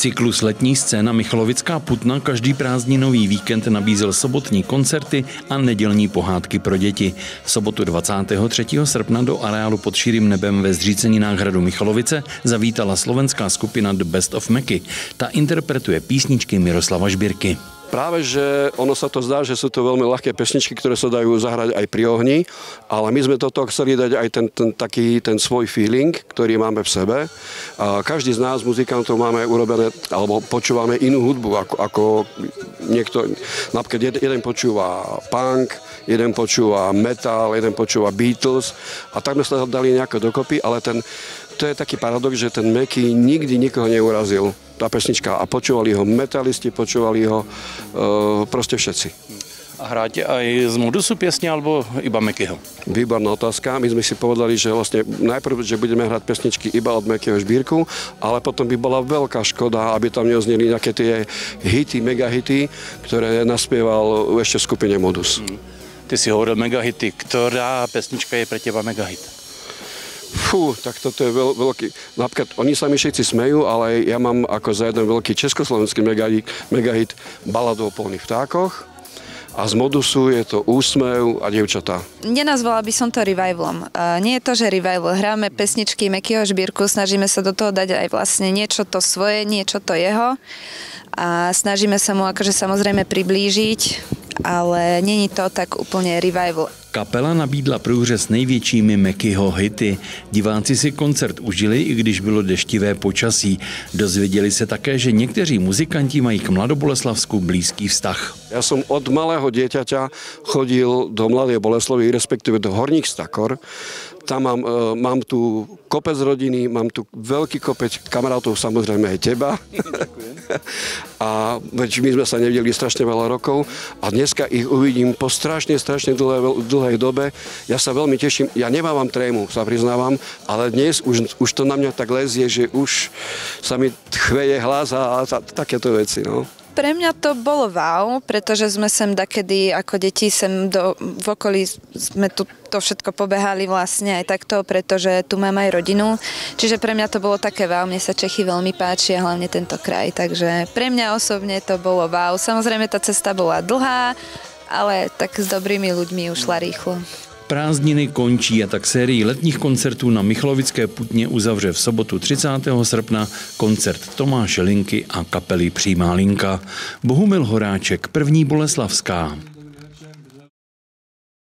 Cyklus Letní scéna Michalovická Putna každý prázdninový víkend nabízel sobotní koncerty a nedělní pohádky pro děti. V sobotu 23. srpna do areálu pod širým nebem ve Zříceninách hradu Michalovice zavítala slovenská skupina The Best of Meky. Ta interpretuje písničky Miroslava Žbírky. Práve, že ono sa to zdá, že sú to veľmi ľahké pesničky, ktoré sa dajú zahrať aj pri ohni, ale my sme toto chceli dať aj ten svoj feeling, ktorý máme v sebe. A každý z nás, muzikantov, máme urobené, alebo počúvame inú hudbu, ako niekto, napríklad jeden počúva punk, jeden počúva metal, jeden počúva Beatles a tak sme sa dali nejako dokopy, ale to je taký paradox, že ten Meky nikdy nikoho neurazil, tá pesnička. A počúvali ho metalisti, počúvali ho proste všetci. A hráte aj z modusu piesne, alebo iba Mekyho? Výborná otázka. My sme si povedali, že vlastne najprv, že budeme hrať pesničky iba od Mekyho Žbírku, ale potom by bola veľká škoda, aby tam neozneli nejaké tie hity, megahity, ktoré naspieval ešte v skupine Modus. Ty si hovoril megahity. Ktorá pesnička je pre teba megahit? Fú, tak toto je veľký... Napríklad, oni sa mi všetci smejú, ale ja mám ako za jeden veľký československý megahit Baladu o polných vtákoch a z Modusu je to Úsmev a Dievčatá. Nenazvala by som to revivalom. Nie je to, že revival. Hráme pesničky Mekyho Žbírku, snažíme sa do toho dať aj vlastne niečo to svoje, niečo to jeho a snažíme sa mu akože samozrejme priblížiť, ale není to tak úplne revival. Kapela nabídla průřez největšími Mekyho hity. Diváci si koncert užili, i když bylo deštivé počasí. Dozvěděli se také, že někteří muzikanti mají k Mladoboleslavsku blízký vztah. Ja som od malého dieťaťa chodil do Mladej Boleslavy, respektíve do Horných Stakor. Tam mám tu kopec rodiny, mám tu veľký kopec kamarátov, samozrejme aj teba. A veď my sme sa nevideli strašne veľa rokov a dneska ich uvidím po strašne dlhej dobe. Ja sa veľmi teším, ja nemávam trému, sa priznávam, ale dnes už to na mňa tak lezie, že už sa mi chveje hlas a takéto veci, no. Pre mňa to bolo wow, pretože sme sem dakedy ako deti v okolí sme tu to všetko pobehali vlastne aj takto, pretože tu mám aj rodinu. Čiže pre mňa to bolo také wow, mne sa Čechy veľmi páčia, hlavne tento kraj, takže pre mňa osobne to bolo wow. Samozrejme tá cesta bola dlhá, ale tak s dobrými ľuďmi ušla rýchlo. Prázdniny končí a tak sérii letních koncertů na Michalovické Putně uzavře v sobotu 30. srpna koncert Tomáše Linky a kapely Přímá linka. Bohumil Horáček, První Boleslavská.